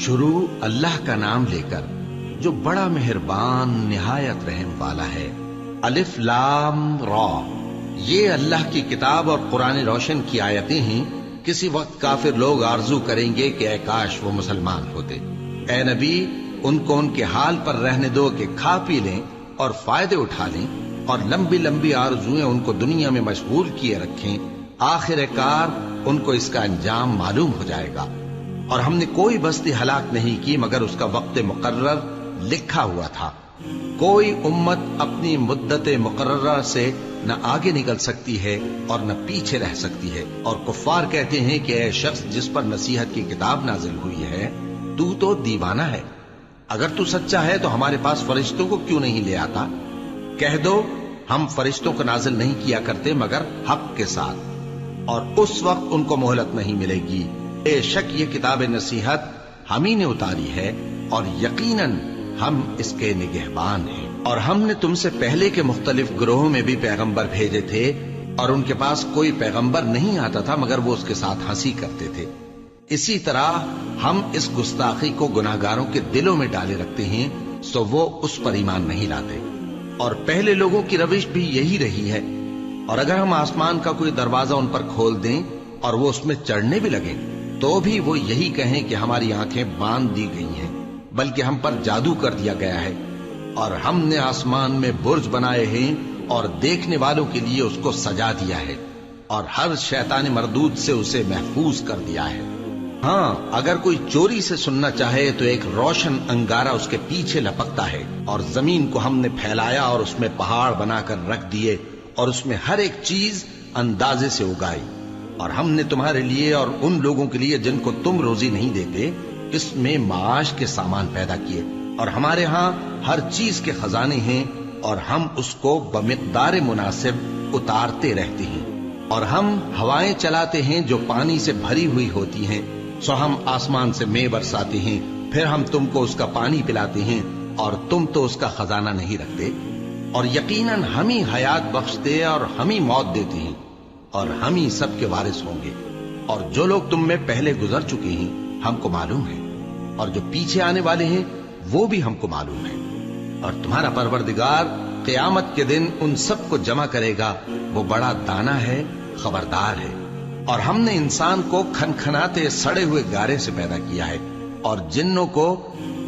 شروع اللہ کا نام لے کر جو بڑا مہربان نہایت رحم والا ہے۔ الف لام را، یہ اللہ کی کتاب اور قرآن روشن کی آیتیں ہیں۔ کسی وقت کافر لوگ آرزو کریں گے کہ اے کاش وہ مسلمان ہوتے۔ اے نبی، ان کو ان کے حال پر رہنے دو کہ کھا پی لیں اور فائدے اٹھا لیں، اور لمبی لمبی آرزویں ان کو دنیا میں مشغول کیے رکھیں۔ آخر کار ان کو اس کا انجام معلوم ہو جائے گا۔ اور ہم نے کوئی بستی ہلاک نہیں کی مگر اس کا وقت مقرر لکھا ہوا تھا۔ کوئی امت اپنی مدت مقررہ سے نہ آگے نکل سکتی ہے اور نہ پیچھے رہ سکتی ہے۔ اور کفار کہتے ہیں کہ اے شخص جس پر نصیحت کی کتاب نازل ہوئی ہے، تو دیوانہ ہے۔ اگر تو سچا ہے تو ہمارے پاس فرشتوں کو کیوں نہیں لے آتا؟ کہہ دو ہم فرشتوں کو نازل نہیں کیا کرتے مگر حق کے ساتھ، اور اس وقت ان کو مہلت نہیں ملے گی۔ بے شک یہ کتاب نصیحت ہم ہی نے اتاری ہے، اور یقیناً ہم اس کے نگہبان ہیں۔ اور ہم نے تم سے پہلے کے مختلف گروہوں میں بھی پیغمبر بھیجے تھے، اور ان کے پاس کوئی پیغمبر نہیں آتا تھا مگر وہ اس کے ساتھ ہنسی کرتے تھے۔ اسی طرح ہم اس گستاخی کو گناہگاروں کے دلوں میں ڈالے رکھتے ہیں، سو وہ اس پر ایمان نہیں لاتے۔ اور پہلے لوگوں کی روش بھی یہی رہی ہے۔ اور اگر ہم آسمان کا کوئی دروازہ ان پر کھول دیں اور وہ اس میں چڑھنے بھی لگیں تو بھی وہ یہی کہیں کہ ہماری آنکھیں باندھ دی گئی ہیں، بلکہ ہم پر جادو کر دیا گیا ہے۔ اور ہم نے آسمان میں برج بنائے ہیں اور دیکھنے والوں کے لیے اس کو سجا دیا ہے، اور ہر شیطان مردود سے اسے محفوظ کر دیا ہے۔ ہاں، اگر کوئی چوری سے سننا چاہے تو ایک روشن انگارہ اس کے پیچھے لپکتا ہے، اور زمین کو ہم نے پھیلایا اور اس میں پہاڑ بنا کر رکھ دیے، اور اس میں ہر ایک چیز اندازے سے اگائی۔ اور ہم نے تمہارے لیے اور ان لوگوں کے لیے جن کو تم روزی نہیں دیتے اس میں معاش کے سامان پیدا کیے، اور ہمارے ہاں ہر چیز کے خزانے ہیں، اور ہم اس کو بمقدار مناسب اتارتے رہتے ہیں۔ اور ہم ہوائیں چلاتے ہیں جو پانی سے بھری ہوئی ہوتی ہیں، سو ہم آسمان سے مے برساتے ہیں، پھر ہم تم کو اس کا پانی پلاتے ہیں، اور تم تو اس کا خزانہ نہیں رکھتے۔ اور یقیناً ہم ہی حیات بخشتے اور ہم ہی موت دیتے ہیں، اور ہم ہی سب کے وارث ہوں گے۔ اور جو لوگ تم میں پہلے گزر چکے ہیں ہم کو معلوم ہے، اور جو پیچھے آنے والے ہیں وہ بھی ہم کو معلوم ہے۔ اور تمہارا پروردگار قیامت کے دن ان سب کو جمع کرے گا، وہ بڑا دانا ہے، خبردار ہے۔ اور ہم نے انسان کو کھنکھناتے سڑے ہوئے گارے سے پیدا کیا ہے، اور جنوں کو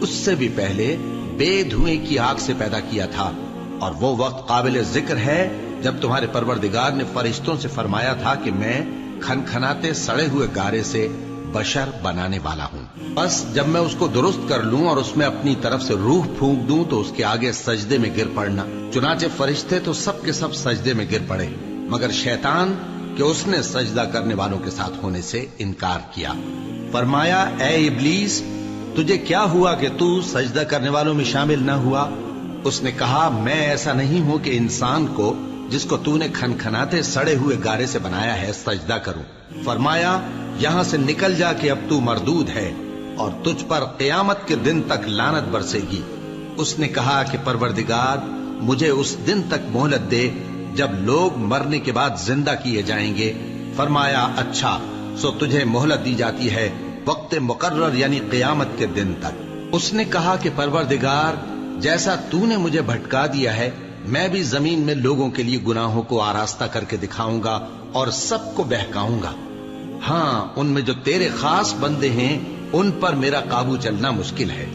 اس سے بھی پہلے بے دھوئیں کی آگ سے پیدا کیا تھا۔ اور وہ وقت قابل ذکر ہے جب تمہارے پروردگار نے فرشتوں سے فرمایا تھا کہ میں کھنکھناتے سڑے ہوئے گارے سے بشر بنانے والا ہوں، بس جب میں اس کو درست کر لوں اور اس میں اپنی طرف سے روح پھونک دوں تو اس کے آگے سجدے میں گر پڑنا۔ چنانچہ فرشتے تو سب کے سب سجدے میں گر پڑے مگر شیطان کہ اس نے سجدہ کرنے والوں کے ساتھ ہونے سے انکار کیا۔ فرمایا اے ابلیس، تجھے کیا ہوا کہ تو سجدہ کرنے والوں میں شامل نہ ہوا؟ اس نے کہا میں ایسا نہیں ہوں کہ انسان کو جس کو تو نے کھنکھناتے سڑے ہوئے گارے سے بنایا ہے سجدہ کروں۔ فرمایا یہاں سے نکل جا کہ اب تو مردود ہے، اور تجھ پر قیامت کے دن تک لعنت برسے گی۔ اس نے کہا کہ پروردگار مجھے اس دن تک مہلت دے جب لوگ مرنے کے بعد زندہ کیے جائیں گے۔ فرمایا اچھا، سو تجھے مہلت دی جاتی ہے وقت مقرر یعنی قیامت کے دن تک۔ اس نے کہا کہ پروردگار جیسا تو نے مجھے بھٹکا دیا ہے میں بھی زمین میں لوگوں کے لیے گناہوں کو آراستہ کر کے دکھاؤں گا اور سب کو بہکاؤں گا۔ ہاں، ان میں جو تیرے خاص بندے ہیں ان پر میرا قابو چلنا مشکل ہے۔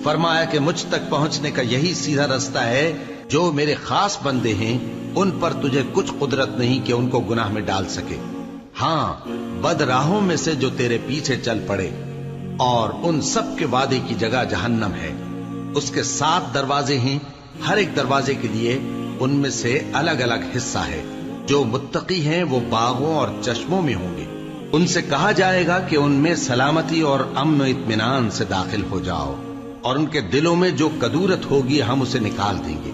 فرمایا کہ مجھ تک پہنچنے کا یہی سیدھا رستہ ہے، جو میرے خاص بندے ہیں ان پر تجھے کچھ قدرت نہیں کہ ان کو گناہ میں ڈال سکے۔ ہاں، بد راہوں میں سے جو تیرے پیچھے چل پڑے، اور ان سب کے وعدے کی جگہ جہنم ہے۔ اس کے 7 دروازے ہیں، ہر ایک دروازے کے لیے ان میں سے الگ الگ حصہ ہے۔ جو متقی ہیں وہ باغوں اور چشموں میں ہوں گے۔ ان سے کہا جائے گا کہ ان میں سلامتی اور امن و اطمینان سے داخل ہو جاؤ، اور ان کے دلوں میں جو کدورت ہوگی ہم اسے نکال دیں گے،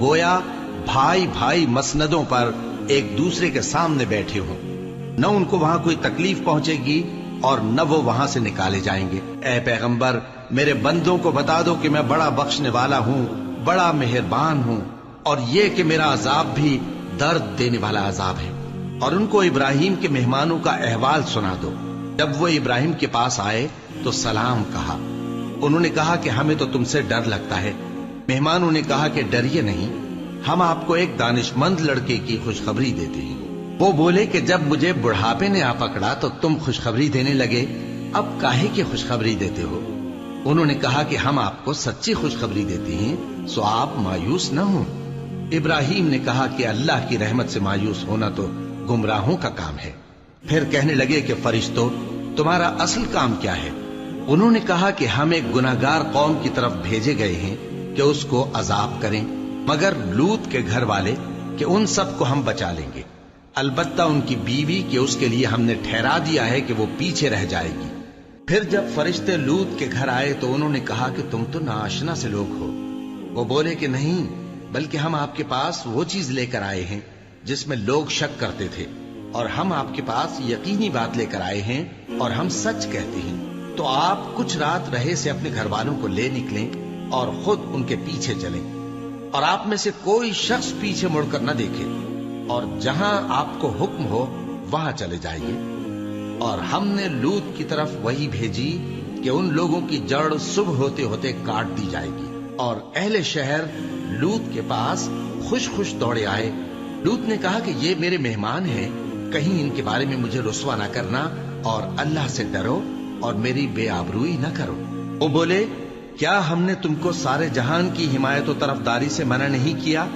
گویا بھائی بھائی مسندوں پر ایک دوسرے کے سامنے بیٹھے ہوں۔ نہ ان کو وہاں کوئی تکلیف پہنچے گی اور نہ وہ وہاں سے نکالے جائیں گے۔ اے پیغمبر میرے بندوں کو بتا دو کہ میں بڑا بخشنے والا ہوں، بڑا مہربان ہوں، اور یہ کہ میرا عذاب بھی درد دینے والا عذاب ہے۔ اور ان کو ابراہیم کے مہمانوں کا احوال سنا دو۔ جب وہ ابراہیم کے پاس آئے تو سلام کہا، انہوں نے کہا کہ ہمیں تو تم سے ڈر لگتا ہے۔ مہمانوں نے کہا کہ ڈریے نہیں، ہم آپ کو ایک دانشمند لڑکے کی خوشخبری دیتے ہیں۔ وہ بولے کہ جب مجھے بڑھاپے نے آ پکڑا تو تم خوشخبری دینے لگے، اب کاہے کی خوشخبری دیتے ہو؟ انہوں نے کہا کہ ہم آپ کو سچی خوشخبری دیتے ہیں، سو آپ مایوس نہ ہوں۔ ابراہیم نے کہا کہ اللہ کی رحمت سے مایوس ہونا تو گمراہوں کا کام ہے۔ پھر کہنے لگے کہ فرشتوں، تمہارا اصل کام کیا ہے؟ انہوں نے کہا کہ ہم ایک گناہگار قوم کی طرف بھیجے گئے ہیں کہ اس کو عذاب کریں، مگر لوط کے گھر والے کہ ان سب کو ہم بچا لیں گے، البتہ ان کی بیوی کہ اس کے لیے ہم نے ٹھہرا دیا ہے کہ وہ پیچھے رہ جائے گی۔ پھر جب فرشتے لوط کے گھر آئے تو انہوں نے کہا کہ تم تو ناآشنا سے لوگ ہو۔ وہ بولے کہ نہیں، بلکہ ہم آپ کے پاس وہ چیز لے کر آئے ہیں جس میں لوگ شک کرتے تھے، اور ہم آپ کے پاس یقینی بات لے کر آئے ہیں اور ہم سچ کہتے ہیں۔ تو آپ کچھ رات رہے سے اپنے گھر والوں کو لے نکلیں اور خود ان کے پیچھے چلیں، اور آپ میں سے کوئی شخص پیچھے مڑ کر نہ دیکھے، اور جہاں آپ کو حکم ہو وہاں چلے جائیے۔ اور ہم نے لوط کی طرف وہی بھیجی کہ ان لوگوں کی جڑ صبح ہوتے ہوتے کاٹ دی جائے گی، اور اہل شہر لوط کے پاس خوش خوش دوڑے آئے۔ لوط نے کہا کہ یہ میرے مہمان ہیں، کہیں ان کے بارے میں مجھے رسوا نہ کرنا، اور اللہ سے ڈرو اور میری بے آبروئی نہ کرو۔ وہ بولے، کیا ہم نے تم کو سارے جہان کی حمایت و طرفداری سے منع نہیں کیا؟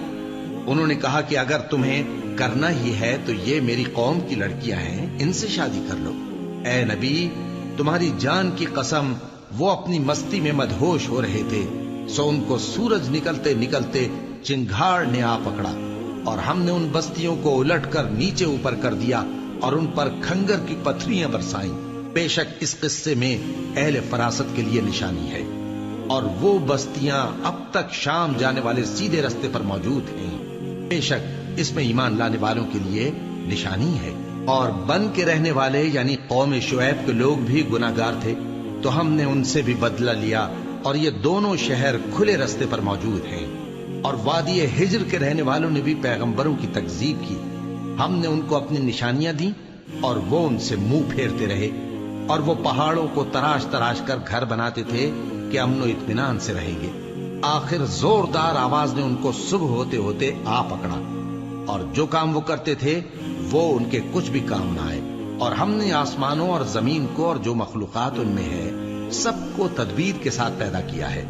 انہوں نے کہا کہ اگر تمہیں کرنا ہی ہے تو یہ میری قوم کی لڑکیاں ہیں، ان سے شادی کر لو۔ اے نبی، تمہاری جان کی قسم، وہ اپنی مستی میں مدہوش ہو رہے تھے، سو ان کو سورج نکلتے نکلتے چنگھاڑ نے آ پکڑا، اور ہم نے ان بستیوں کو الٹ کر نیچے اوپر کر دیا اور ان پر کھنگر کی پتھریاں برسائیں۔ بے شک اس قصے میں اہل فراست کے لیے نشانی ہے، اور وہ بستیاں اب تک شام جانے والے سیدھے رستے پر موجود ہیں۔ بے شک اس میں ایمان لانے والوں کے لیے نشانی ہے۔ اور بن کے رہنے والے یعنی قوم شعیب کے لوگ بھی گناہگار تھے، تو ہم نے ان سے بھی بدلہ لیا، اور یہ دونوں شہر کھلے رستے پر موجود ہیں۔ اور وادی ہجر کے رہنے والوں نے بھی پیغمبروں کی تکذیب کی، ہم نے ان کو اپنی نشانیاں دی اور وہ ان سے منہ پھیرتے رہے، اور وہ پہاڑوں کو تراش تراش کر گھر بناتے تھے کہ امن و اطمینان سے رہیں گے۔ آخر زوردار آواز نے ان کو صبح ہوتے ہوتے آ پکڑا، اور جو کام وہ کرتے تھے وہ ان کے کچھ بھی کام نہ آئے۔ اور ہم نے آسمانوں اور زمین کو اور جو مخلوقات ان میں ہے سب کو تدبیر کے ساتھ پیدا کیا ہے،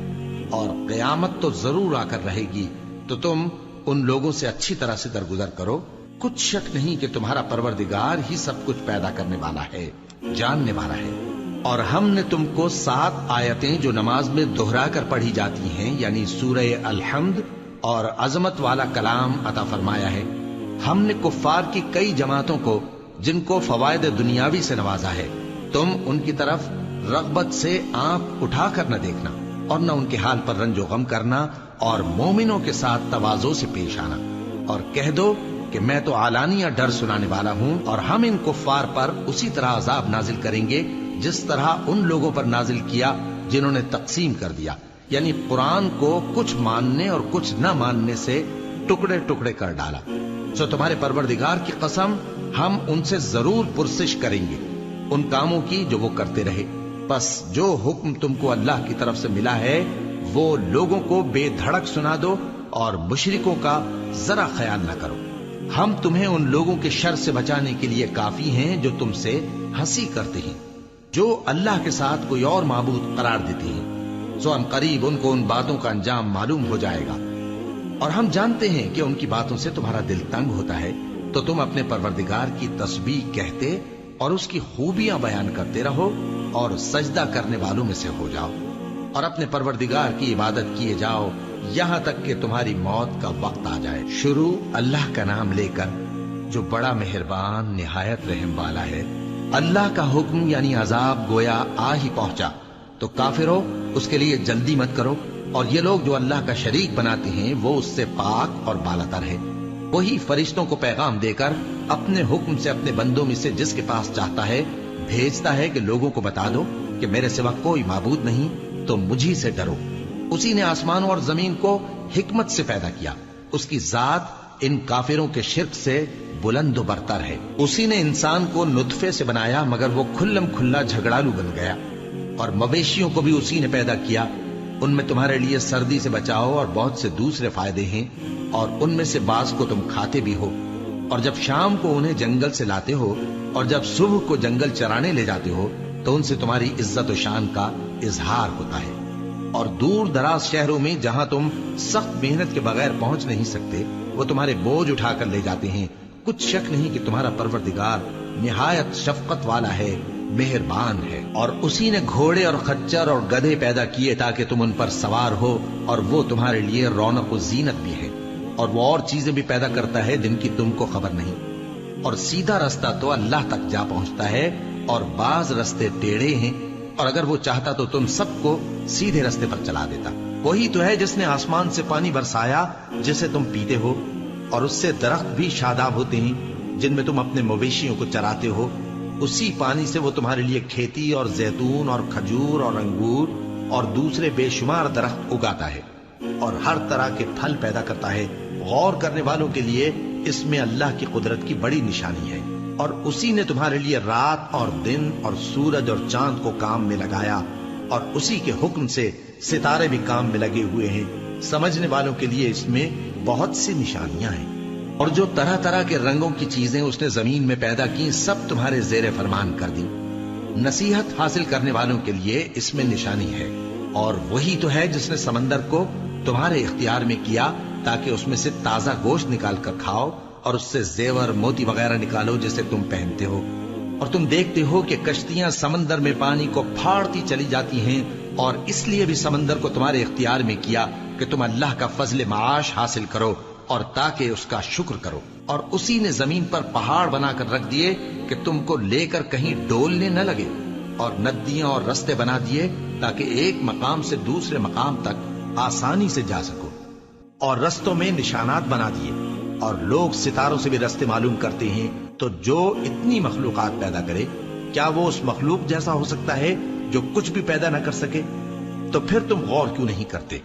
اور قیامت تو ضرور آ کر رہے گی، تو تم ان لوگوں سے اچھی طرح سے درگزر کرو۔ کچھ شک نہیں کہ تمہارا پروردگار ہی سب کچھ پیدا کرنے والا ہے، جاننے والا ہے۔ اور ہم نے تم کو 7 آیتیں جو نماز میں دہرا کر پڑھی جاتی ہیں، یعنی سورہ الحمد اور عظمت والا کلام عطا فرمایا ہے۔ ہم نے کفار کی کئی جماعتوں کو جن کو فوائد دنیاوی سے نوازا ہے، تم ان کی طرف رغبت سے آنکھ اٹھا کر نہ دیکھنا، اور نہ ان کے حال پر رنج و غم کرنا، اور مومنوں کے ساتھ تواضع سے پیش آنا، اور کہہ دو کہ میں تو علانیہ ڈر سنانے والا ہوں، اور ہم ان کفار پر اسی طرح عذاب نازل کریں گے جس طرح ان لوگوں پر نازل کیا جنہوں نے تقسیم کر دیا، یعنی قرآن کو کچھ ماننے اور کچھ نہ ماننے سے ٹکڑے ٹکڑے کر ڈالا۔ سو تمہارے پروردگار کی قسم، ہم ان سے ضرور پرسش کریں گے ان کاموں کی جو وہ کرتے رہے۔ بس جو حکم تم کو اللہ کی طرف سے ملا ہے وہ لوگوں کو بے دھڑک سنا دو، اور مشرکوں کا ذرا خیال نہ کرو۔ ہم تمہیں ان لوگوں کے شر سے بچانے کے لیے کافی ہیں جو تم سے ہنسی کرتے ہیں، جو اللہ کے ساتھ کوئی اور معبود قرار دیتے ہیں، سو ان قریب ان کو ان باتوں کا انجام معلوم ہو جائے گا۔ اور ہم جانتے ہیں کہ ان کی باتوں سے تمہارا دل تنگ ہوتا ہے، تو تم اپنے پروردگار کی تسبیح کہتے اور اس کی خوبیاں بیان کرتے رہو، اور سجدہ کرنے والوں میں سے ہو جاؤ، اور اپنے پروردگار کی عبادت کیے جاؤ یہاں تک کہ تمہاری موت کا وقت آ جائے۔ شروع اللہ کا نام لے کر جو بڑا مہربان نہایت رحم والا ہے۔ اللہ کا حکم یعنی عذاب گویا آ ہی پہنچا، تو کافرو اس کے لیے جلدی مت کرو، اور یہ لوگ جو اللہ کا شریک بناتے ہیں وہ اس سے پاک اور بالاتر ہے۔ وہی فرشتوں کو پیغام دے کر اپنے حکم سے اپنے بندوں میں سے جس کے پاس چاہتا ہے بھیجتا ہے کہ لوگوں کو بتا دو کہ میرے سوا کوئی معبود نہیں، تو مجھی سے ڈرو۔ اسی نے آسمانوں اور زمین کو حکمت سے پیدا کیا، اس کی ذات ان کافروں کے شرک سے بلند و برتر ہے۔ اسی نے انسان کو نطفے سے بنایا، مگر وہ کھلم کھلا جھگڑالو بن گیا۔ اور مویشیوں کو بھی اسی نے پیدا کیا، ان میں تمہارے لیے سردی سے بچاؤ اور بہت سے دوسرے فائدے ہیں، اور ان میں سے بعض کو تم کھاتے بھی ہو۔ اور جب شام کو انہیں جنگل سے لاتے ہو اور جب صبح کو جنگل چرانے لے جاتے ہو تو ان سے تمہاری عزت و شان کا اظہار ہوتا ہے۔ اور دور دراز شہروں میں جہاں تم سخت محنت کے بغیر پہنچ نہیں سکتے وہ تمہارے بوجھ اٹھا کر لے جاتے ہیں۔ کچھ شک نہیں کہ تمہارا پروردگار نہایت شفقت والا ہے، مہربان ہے۔ اور اسی نے گھوڑے اور خچر اور گدھے پیدا کیے تاکہ تم ان پر سوار ہو، اور وہ تمہارے لیے رونق و زینت بھی ہے۔ اور وہ اور چیزیں بھی پیدا کرتا ہے جن کی تم کو خبر نہیں۔ اور سیدھا رستہ تو اللہ تک جا پہنچتا ہے، اور بعض رستے ٹیڑھے ہیں، اور اگر وہ چاہتا تو تم سب کو سیدھے رستے پر چلا دیتا۔ وہی تو ہے جس نے آسمان سے پانی برسایا جسے تم پیتے ہو، اور اس سے درخت بھی شاداب ہوتے ہیں جن میں تم اپنے مویشیوں کو چراتے ہو۔ اسی پانی سے وہ تمہارے لیے کھیتی اور زیتون اور کھجور اور انگور اور دوسرے بے شمار درخت اگاتا ہے، اور ہر طرح کے پھل پیدا کرتا ہے۔ غور کرنے والوں کے لیے اس میں اللہ کی قدرت کی بڑی نشانی ہے۔ اور اسی نے تمہارے لیے رات اور دن اور سورج اور چاند کو کام میں لگایا، اور اسی کے حکم سے ستارے بھی کام میں لگے ہوئے ہیں۔ سمجھنے والوں کے لیے اس میں بہت سی نشانیاں ہیں۔ اور جو طرح طرح کے رنگوں کی چیزیں اس نے زمین میں پیدا کی سب تمہارے زیر فرمان کر دی۔ نصیحت حاصل کرنے والوں کے لیے اس میں نشانی ہے۔ اور وہی تو ہے جس نے سمندر کو تمہارے اختیار میں کیا تاکہ اس میں سے تازہ گوشت نکال کر کھاؤ، اور اس سے زیور موتی وغیرہ نکالو جسے تم پہنتے ہو۔ اور تم دیکھتے ہو کہ کشتیاں سمندر میں پانی کو پھاڑتی چلی جاتی ہیں، اور اس لیے بھی سمندر کو تمہارے اختیار میں کیا کہ تم اللہ کا فضل معاش حاصل کرو اور تاکہ اس کا شکر کرو۔ اور اسی نے زمین پر پہاڑ بنا کر رکھ دیے کہ تم کو لے کر کہیں ڈولنے نہ لگے، اور ندیاں اور رستے بنا دیے تاکہ ایک مقام سے دوسرے مقام تک آسانی سے جا سکو۔ اور رستوں میں نشانات بنا دیے، اور لوگ ستاروں سے بھی رستے معلوم کرتے ہیں۔ تو جو اتنی مخلوقات پیدا کرے کیا وہ اس مخلوق جیسا ہو سکتا ہے جو کچھ بھی پیدا نہ کر سکے؟ تو پھر تم غور کیوں نہیں کرتے؟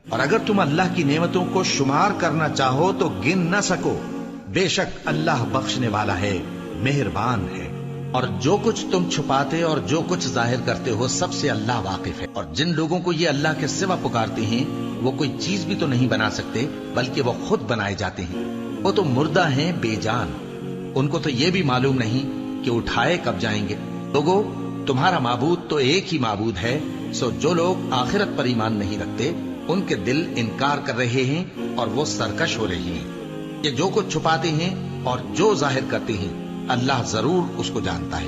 اور اگر تم اللہ کی نعمتوں کو شمار کرنا چاہو تو گن نہ سکو۔ بے شک اللہ بخشنے والا ہے، مہربان ہے۔ اور جو کچھ تم چھپاتے اور جو کچھ ظاہر کرتے ہو سب سے اللہ واقف ہے۔ اور جن لوگوں کو یہ اللہ کے سوا پکارتے ہیں وہ کوئی چیز بھی تو نہیں بنا سکتے بلکہ وہ خود بنائے جاتے ہیں۔ وہ تو مردہ ہیں بے جان، ان کو تو یہ بھی معلوم نہیں کہ اٹھائے کب جائیں گے۔ لوگو، تمہارا معبود تو ایک ہی معبود ہے، سو جو لوگ آخرت پر ایمان نہیں رکھتے ان کے دل انکار کر رہے ہیں اور وہ سرکش ہو رہے ہیں۔ یہ جو کچھ چھپاتے ہیں اور جو ظاہر کرتے ہیں اللہ ضرور اس کو جانتا ہے۔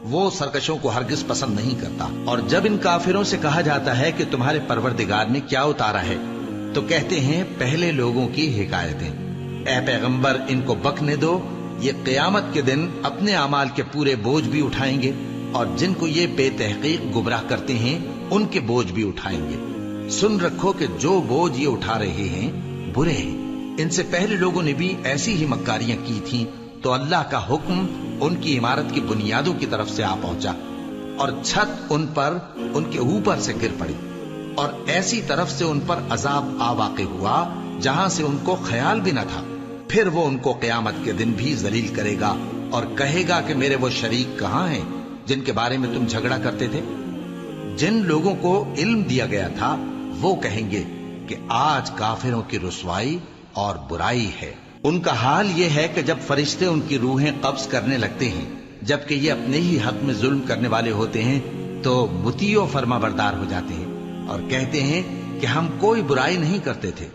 وہ سرکشوں کو ہرگز پسند نہیں کرتا۔ اور جب ان کافروں سے کہا جاتا ہے کہ تمہارے پروردگار نے کیا اتارا ہے تو کہتے ہیں پہلے لوگوں کی حکایتیں۔ اے پیغمبر، ان کو بکنے دو، یہ قیامت کے دن اپنے اعمال کے پورے بوجھ بھی اٹھائیں گے، اور جن کو یہ بے تحقیق گمراہ کرتے ہیں ان کے بوجھ بھی اٹھائیں گے۔ سن رکھو کہ جو بوجھ یہ اٹھا رہے ہیں برے ہیں۔ ان سے پہلے لوگوں نے بھی ایسی ہی مکاریاں کی تھیں تو اللہ کا حکم ان کی عمارت کی بنیادوں کی طرف سے آ پہنچا، اور چھت ان پر ان کے اوپر سے گر پڑی، اور ایسی طرف سے ان پر عذاب آ واقع ہوا جہاں سے ان کو خیال بھی نہ تھا۔ پھر وہ ان کو قیامت کے دن بھی ذلیل کرے گا اور کہے گا کہ میرے وہ شریک کہاں ہیں جن کے بارے میں تم جھگڑا کرتے تھے؟ جن لوگوں کو علم دیا گیا تھا وہ کہیں گے کہ آج کافروں کی رسوائی اور برائی ہے۔ ان کا حال یہ ہے کہ جب فرشتے ان کی روحیں قبض کرنے لگتے ہیں جبکہ یہ اپنے ہی حق میں ظلم کرنے والے ہوتے ہیں تو مطیع و فرما بردار ہو جاتے ہیں اور کہتے ہیں کہ ہم کوئی برائی نہیں کرتے تھے۔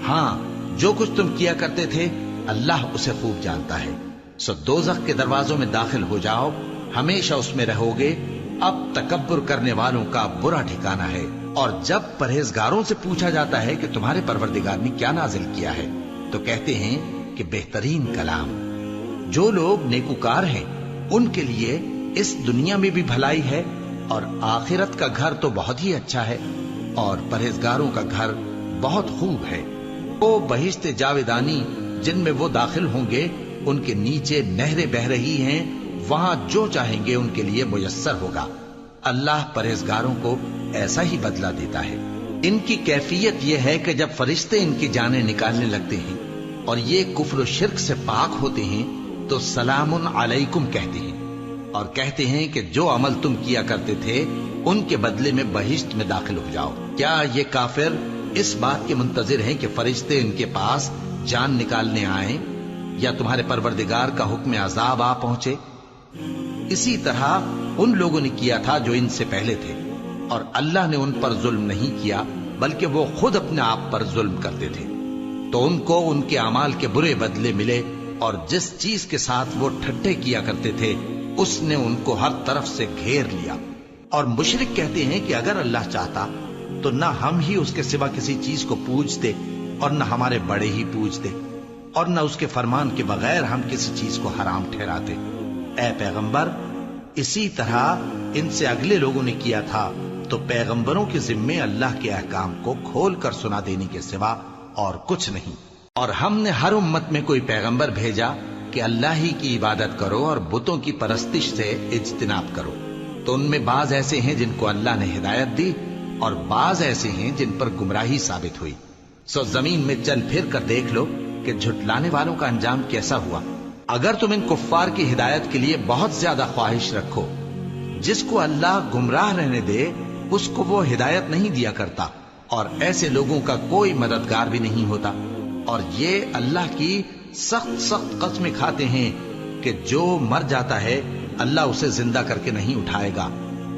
ہاں، جو کچھ تم کیا کرتے تھے اللہ اسے خوب جانتا ہے۔ سو دوزخ کے دروازوں میں داخل ہو جاؤ، ہمیشہ اس میں رہو گے۔ اب تکبر کرنے والوں کا برا ٹھکانہ ہے۔ اور جب پرہیزگاروں سے پوچھا جاتا ہے کہ تمہارے پروردگار نے کیا نازل کیا ہے تو کہتے ہیں کہ بہترین کلام۔ جو لوگ نیکوکار ہیں ان کے لیے اس دنیا میں بھی بھلائی ہے اور آخرت کا گھر تو بہت ہی اچھا ہے، اور پرہیزگاروں کا گھر بہت خوب ہے۔ وہ بہشت جاویدانی جن میں وہ داخل ہوں گے، ان کے نیچے نہریں بہہ رہی ہیں، وہاں جو چاہیں گے ان کے لیے میسر ہوگا۔ اللہ پرہیزگاروں کو ایسا ہی بدلہ دیتا ہے۔ ان کی کیفیت یہ ہے کہ جب فرشتے ان کی جانیں نکالنے لگتے ہیں اور یہ کفر و شرک سے پاک ہوتے ہیں تو سلام علیکم کہتے ہیں، اور کہتے ہیں کہ جو عمل تم کیا کرتے تھے ان کے بدلے میں بہشت میں داخل ہو جاؤ۔ کیا یہ کافر اس بات کے منتظر ہیں کہ فرشتے ان کے پاس جان نکالنے آئیں یا تمہارے پروردگار کا حکم عذاب آ پہنچے؟ اسی طرح ان لوگوں نے کیا تھا جو ان سے پہلے تھے، اور اللہ نے ان پر ظلم نہیں کیا بلکہ وہ خود اپنے آپ پر ظلم کرتے تھے۔ تو ان کو ان کے اعمال کے برے بدلے ملے، اور جس چیز کے ساتھ وہ ٹھٹھے کیا کرتے تھے اس نے ان کو ہر طرف سے گھیر لیا۔ اور مشرک کہتے ہیں کہ اگر اللہ چاہتا تو نہ ہم ہی اس کے سوا کسی چیز کو پوجتے اور نہ ہمارے بڑے ہی پوجتے، اور نہ اس کے فرمان کے بغیر ہم کسی چیز کو حرام ٹھہراتے۔ اے پیغمبر، اسی طرح ان سے اگلے لوگوں نے کیا تھا، تو پیغمبروں کے ذمے اللہ کے احکام کو کھول کر سنا دینے کے سوا اور کچھ نہیں۔ اور ہم نے ہر امت میں کوئی پیغمبر بھیجا کہ اللہ ہی کی عبادت کرو اور بتوں کی پرستش سے اجتناب کرو، تو ان میں بعض ایسے ہیں جن کو اللہ نے ہدایت دی اور بعض ایسے ہیں جن پر گمراہی ثابت ہوئی۔ سو زمین میں چل پھر کر دیکھ لو کہ جھٹلانے والوں کا انجام کیسا ہوا۔ اگر تم ان کفار کی ہدایت کے لیے بہت زیادہ خواہش رکھو، جس کو اللہ گمراہ رہنے دے اس کو وہ ہدایت نہیں دیا کرتا، اور ایسے لوگوں کا کوئی مددگار بھی نہیں ہوتا۔ اور یہ اللہ کی سخت سخت قسمیں کھاتے ہیں کہ جو مر جاتا ہے اللہ اسے زندہ کر کے نہیں اٹھائے گا۔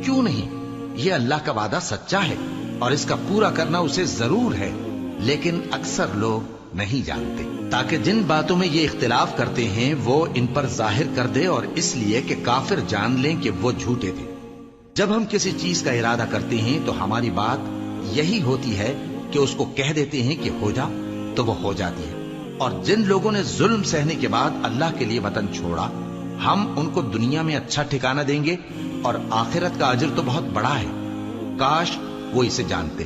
کیوں نہیں؟ یہ اللہ کا وعدہ سچا ہے اور اس کا پورا کرنا اسے ضرور ہے، لیکن اکثر لوگ نہیں جانتے، تاکہ جن باتوں میں یہ اختلاف کرتے ہیں وہ ان پر ظاہر کر دے، اور اس لیے کہ کافر جان لیں کہ وہ جھوٹے تھے۔ جب ہم کسی چیز کا ارادہ کرتے ہیں تو ہماری بات یہی ہوتی ہے کہ اس کو کہہ دیتے ہیں کہ ہو جا، تو وہ ہو جاتی ہے۔ اور جن لوگوں نے ظلم سہنے کے بعد اللہ کے لیے وطن چھوڑا، ہم ان کو دنیا میں اچھا ٹھکانہ دیں گے، اور آخرت کا اجر تو بہت بڑا ہے۔ کاش وہ اسے جانتے،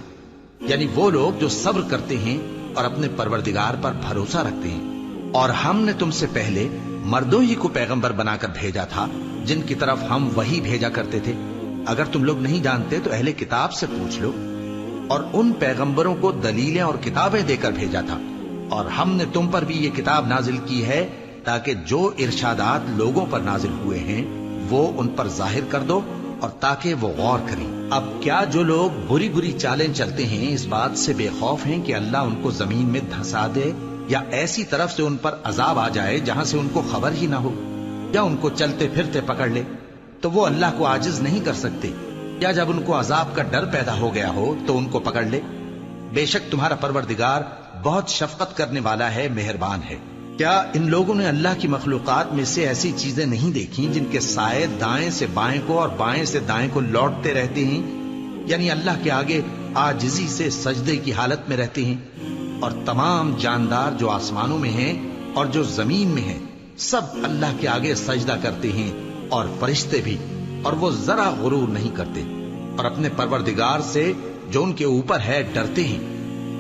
یعنی وہ لوگ جو صبر کرتے ہیں اور اپنے پروردگار پر بھروسہ رکھتے ہیں۔ اور ہم نے تم سے پہلے مردوں ہی کو پیغمبر بنا کر بھیجا تھا جن کی طرف ہم وہی بھیجا کرتے تھے۔ اگر تم لوگ نہیں جانتے تو اہل کتاب سے پوچھ لو۔ اور ان پیغمبروں کو دلیلیں اور کتابیں دے کر بھیجا تھا، اور ہم نے تم پر بھی یہ کتاب نازل کی ہے تاکہ جو ارشادات لوگوں پر نازل ہوئے ہیں وہ ان پر ظاہر کر دو، اور تاکہ وہ غور کریں۔ اب کیا جو لوگ بری بری چالیں چلتے ہیں اس بات سے بے خوف ہیں کہ اللہ ان کو زمین میں دھسا دے، یا ایسی طرف سے ان پر عذاب آ جائے جہاں سے ان کو خبر ہی نہ ہو، یا ان کو چلتے پھرتے پکڑ لے تو وہ اللہ کو عاجز نہیں کر سکتے، یا جب ان کو عذاب کا ڈر پیدا ہو گیا ہو تو ان کو پکڑ لے؟ بے شک تمہارا پروردگار بہت شفقت کرنے والا ہے، مہربان ہے۔ کیا ان لوگوں نے اللہ کی مخلوقات میں سے ایسی چیزیں نہیں دیکھی جن کے سائے دائیں سے بائیں کو اور بائیں سے دائیں کو لوٹتے رہتے ہیں، یعنی اللہ کے آگے عاجزی سے سجدے کی حالت میں رہتے ہیں؟ اور تمام جاندار جو آسمانوں میں ہیں اور جو زمین میں ہیں سب اللہ کے آگے سجدہ کرتے ہیں، اور فرشتے بھی، اور وہ ذرا غرور نہیں کرتے، اور اپنے پروردگار سے جو ان کے اوپر ہے ڈرتے ہیں،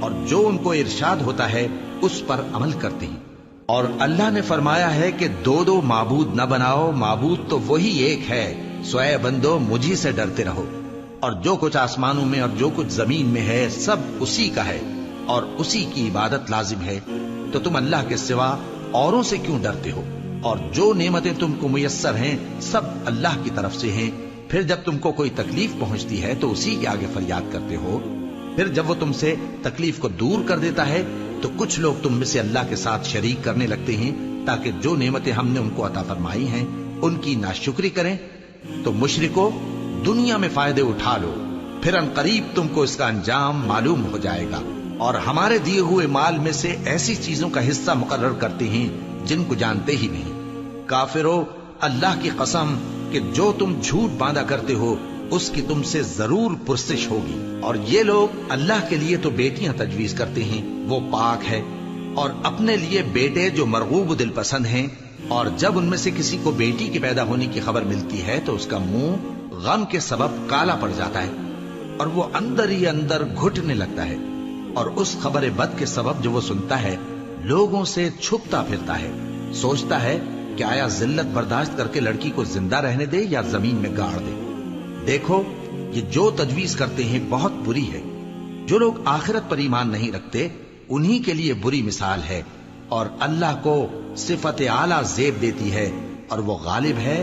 اور جو ان کو ارشاد ہوتا ہے اس پر عمل کرتے ہیں۔ اور اللہ نے فرمایا ہے کہ دو دو معبود نہ بناؤ، معبود تو وہی ایک ہے، سو اے بندو مجھی سے ڈرتے رہو۔ اور جو کچھ آسمانوں میں اور جو کچھ زمین میں ہے سب اسی کا ہے، اور اسی کی عبادت لازم ہے، تو تم اللہ کے سوا اوروں سے کیوں ڈرتے ہو؟ اور جو نعمتیں تم کو میسر ہیں سب اللہ کی طرف سے ہیں۔ پھر جب تم کو کوئی تکلیف پہنچتی ہے تو اسی کے آگے فریاد کرتے ہو، پھر جب وہ تم سے تکلیف کو دور کر دیتا ہے تو کچھ لوگ تم میں سے اللہ کے ساتھ شریک کرنے لگتے ہیں تاکہ جو نعمتیں ہم نے ان کو عطا فرمائی ہیں ان کی ناشکری کریں۔ تو مشرکو، دنیا میں فائدے اٹھا لو، پھر ان قریب تم کو اس کا انجام معلوم ہو جائے گا۔ اور ہمارے دیے ہوئے مال میں سے ایسی چیزوں کا حصہ مقرر کرتے ہیں جن کو جانتے ہی نہیں۔ کافرو، اللہ کی قسم کہ جو تم جھوٹ باندھا کرتے ہو اس کی تم سے ضرور پرسش ہوگی۔ اور یہ لوگ اللہ کے لیے تو بیٹیاں تجویز کرتے ہیں، وہ پاک ہے، اور اپنے لیے بیٹے جو مرغوب دل پسند ہیں، اور جب ان میں سے کسی کو بیٹی کے پیدا ہونے کی خبر ملتی ہے تو اس کا منہ غم کے سبب کالا پڑ جاتا ہے، اور وہ اندر ہی اندر گھٹنے لگتا ہے، اور اس خبر بد کے سبب جو وہ سنتا ہے لوگوں سے چھپتا پھرتا ہے، سوچتا ہے کہ آیا ذلت برداشت کر کے لڑکی کو زندہ رہنے دے یا زمین میں گاڑ دے۔ دیکھو، یہ جو تجویز کرتے ہیں بہت بری ہے۔ جو لوگ آخرت پر ایمان نہیں رکھتے انہی کے لیے بری مثال ہے، اور اللہ کو صفت اعلیٰ زیب دیتی ہے، اور وہ غالب ہے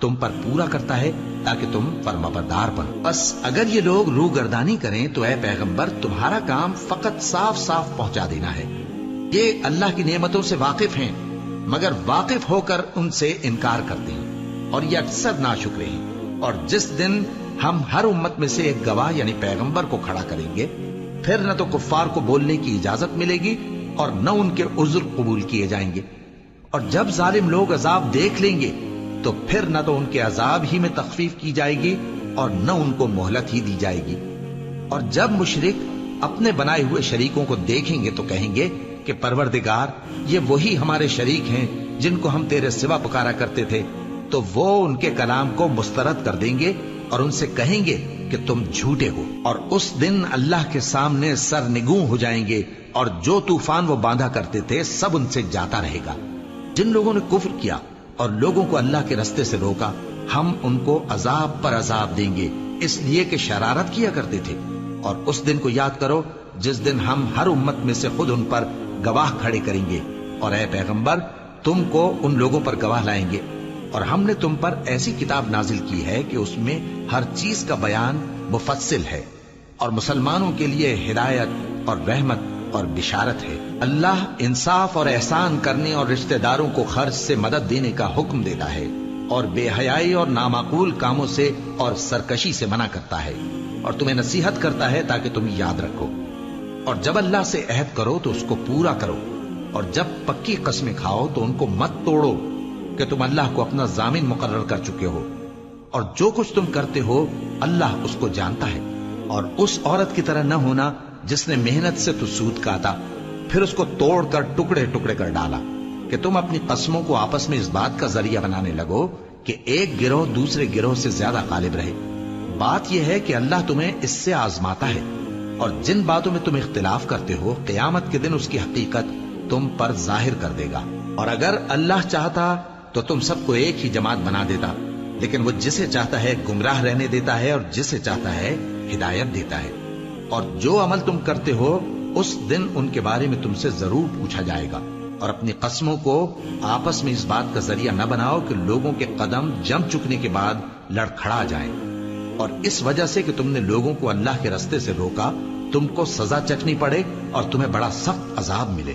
تم پر پورا کرتا ہے تاکہ تم فرمانبردار بنو۔ بس اگر یہ لوگ روگردانی کریں تو اے پیغمبر تمہارا کام فقط صاف صاف پہنچا دینا ہے۔ یہ اللہ کی نعمتوں سے واقف ہیں مگر واقف ہو کر ان سے انکار کرتے ہیں اور یہ اکثر ناشکرے ہیں۔ اور جس دن ہم ہر امت میں سے ایک گواہ یعنی پیغمبر کو کھڑا کریں گے، پھر نہ تو کفار کو بولنے کی اجازت ملے گی اور نہ ان کے عذر قبول کیے جائیں گے۔ اور جب ظالم لوگ عذاب دیکھ لیں گے تو پھر نہ تو ان کے عذاب ہی میں تخفیف کی جائے گی اور نہ ان کو مہلت ہی دی جائے گی۔ اور جب مشرک اپنے بنائے ہوئے شریکوں کو دیکھیں گے تو کہیں گے کہ پروردگار یہ وہی ہمارے شریک ہیں جن کو ہم تیرے سوا پکارا کرتے تھے، تو وہ ان کے کلام کو مسترد کر دیں گے اور ان سے کہیں گے کہ تم جھوٹے ہو۔ اور اس دن اللہ کے سامنے سرنگوں ہو جائیں گے اور جو طوفان وہ باندھا کرتے تھے سب ان سے جاتا رہے گا۔ جن لوگوں نے کفر کیا اور لوگوں کو اللہ کے رستے سے روکا، ہم ان کو عذاب پر عذاب دیں گے اس لیے کہ شرارت کیا کرتے تھے۔ اور اس دن کو یاد کرو جس دن ہم ہر امت میں سے خود ان پر گواہ کھڑے کریں گے، اور اے پیغمبر تم کو ان لوگوں پر گواہ لائیں گے۔ اور ہم نے تم پر ایسی کتاب نازل کی ہے کہ اس میں ہر چیز کا بیان مفصل ہے اور مسلمانوں کے لیے ہدایت اور رحمت اور بشارت ہے۔ اللہ انصاف اور احسان کرنے اور رشتہ داروں کو خرچ سے مدد دینے کا حکم دیتا ہے اور بے حیائی اور نامعقول کاموں سے اور سرکشی سے منع کرتا ہے، اور تمہیں نصیحت کرتا ہے تاکہ تم یاد رکھو۔ اور جب اللہ سے عہد کرو تو اس کو پورا کرو، اور جب پکی قسمیں کھاؤ تو ان کو مت توڑو کہ تم اللہ کو اپنا ضامن مقرر کر چکے ہو، اور جو کچھ تم کرتے ہو اللہ اس کو جانتا ہے۔ اور اس عورت کی طرح نہ ہونا جس نے محنت سے تو سود کاتا پھر اس کو توڑ کر ٹکڑے ٹکڑے کر ڈالا، کہ تم اپنی قسموں کو آپس میں اس بات کا ذریعہ بنانے لگو کہ ایک گروہ دوسرے گروہ سے زیادہ غالب رہے۔ بات یہ ہے کہ اللہ تمہیں اس سے آزماتا ہے، اور جن باتوں میں تم اختلاف کرتے ہو قیامت کے دن اس کی حقیقت تم پر ظاہر کر دے گا۔ اور اگر اللہ چاہتا تو تم سب کو ایک ہی جماعت بنا دیتا، لیکن وہ جسے چاہتا ہے گمراہ رہنے دیتا ہے اور جسے چاہتا ہے ہدایت دیتا ہے۔ اور جو عمل تم کرتے ہو اس دن ان کے بارے میں تم سے ضرور پوچھا جائے گا۔ اور اپنی قسموں کو آپس میں اس بات کا ذریعہ نہ بناؤ کہ لوگوں کے قدم جم چکنے کے بعد لڑکھڑا جائیں، اور اس وجہ سے کہ تم نے لوگوں کو اللہ کے رستے سے روکا تم کو سزا چکھنی پڑے اور تمہیں بڑا سخت عذاب ملے۔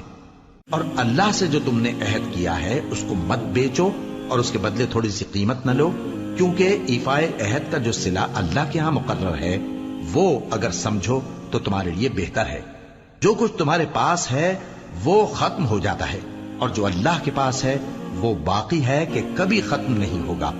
اور اللہ سے جو تم نے عہد کیا ہے اس کو مت بیچو اور اس کے بدلے تھوڑی سی قیمت نہ لو، کیونکہ ایفائے عہد کا جو صلہ اللہ کے ہاں مقرر ہے وہ اگر سمجھو تو تمہارے لیے بہتر ہے۔ جو کچھ تمہارے پاس ہے وہ ختم ہو جاتا ہے، اور جو اللہ کے پاس ہے وہ باقی ہے کہ کبھی ختم نہیں ہوگا۔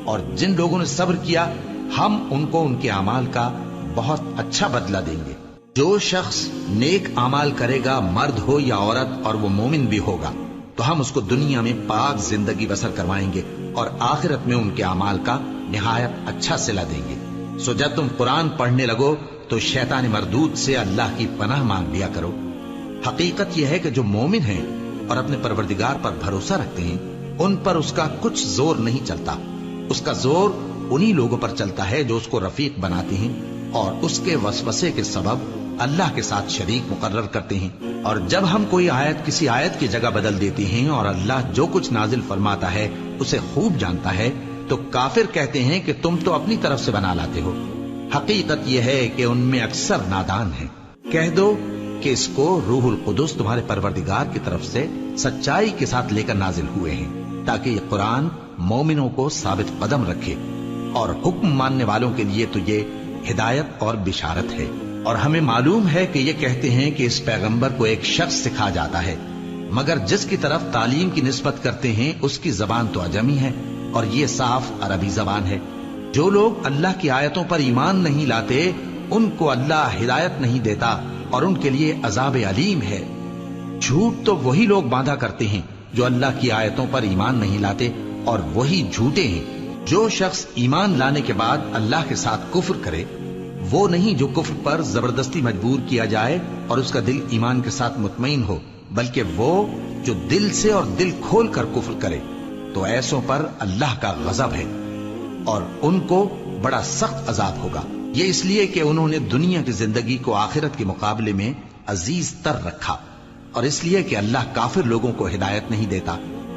اور جن لوگوں نے صبر کیا ہم ان کو ان کے اعمال کا بہت اچھا بدلہ دیں گے۔ جو شخص نیک اعمال کرے گا مرد ہو یا عورت اور وہ مومن بھی ہوگا تو ہم اس کو دنیا میں پاک زندگی بسر کروائیں گے اور آخرت میں ان کے اعمال کا نہایت اچھا صلہ دیں گے۔ سو جب تم قرآن پڑھنے لگو تو شیطان مردود سے اللہ کی پناہ مانگ لیا کرو۔ حقیقت یہ ہے کہ جو مومن ہیں اور اپنے پروردگار پر بھروسہ رکھتے ہیں ان پر اس کا کچھ زور نہیں چلتا۔ اس کا زور انہی لوگوں پر چلتا ہے جو اس کو رفیق بناتے ہیں اور اس کے وسوسے کے سبب اللہ کے ساتھ شریک مقرر کرتے ہیں۔ اور جب ہم کوئی آیت کسی آیت کی جگہ بدل دیتے ہیں اور اللہ جو کچھ نازل فرماتا ہے اسے خوب جانتا ہے تو کافر کہتے ہیں کہ تم تو اپنی طرف سے بنا لاتے ہو۔ حقیقت یہ ہے کہ ان میں اکثر نادان ہیں۔ کہہ دو کہ اس کو روح القدس تمہارے پروردگار کی طرف سے سچائی کے ساتھ لے کر نازل ہوئے ہیں تاکہ یہ قرآن مومنوں کو ثابت قدم رکھے، اور حکم ماننے والوں کے لیے تو یہ ہدایت اور بشارت ہے۔ اور ہمیں معلوم ہے کہ یہ کہتے ہیں کہ اس پیغمبر کو ایک شخص سکھا جاتا ہے، مگر جس کی طرف تعلیم کی نسبت کرتے ہیں اس کی زبان تو عجمی ہے اور یہ صاف عربی زبان ہے۔ جو لوگ اللہ کی آیتوں پر ایمان نہیں لاتے ان کو اللہ ہدایت نہیں دیتا اور ان کے لیے عذاب علیم ہے۔ جھوٹ تو وہی لوگ باندھا کرتے ہیں جو اللہ کی آیتوں پر ایمان نہیں لاتے، اور وہی جھوٹے ہیں۔ جو شخص ایمان لانے کے بعد اللہ کے ساتھ کفر کرے وہ نہیں جو کفر پر زبردستی مجبور کیا جائے اور اس کا دل ایمان کے ساتھ مطمئن ہو، بلکہ وہ جو دل سے اور دل کھول کر کفر کرے، تو ایسوں پر اللہ کا غضب ہے اور ان کو بڑا سخت عذاب ہوگا۔ یہ اس لیے کہ انہوں نے دنیا کی زندگی کو آخرت کے مقابلے میں عزیز تر رکھا، اور اس لیے کہ اللہ کافر لوگوں کو ہدایت نہیں دیتا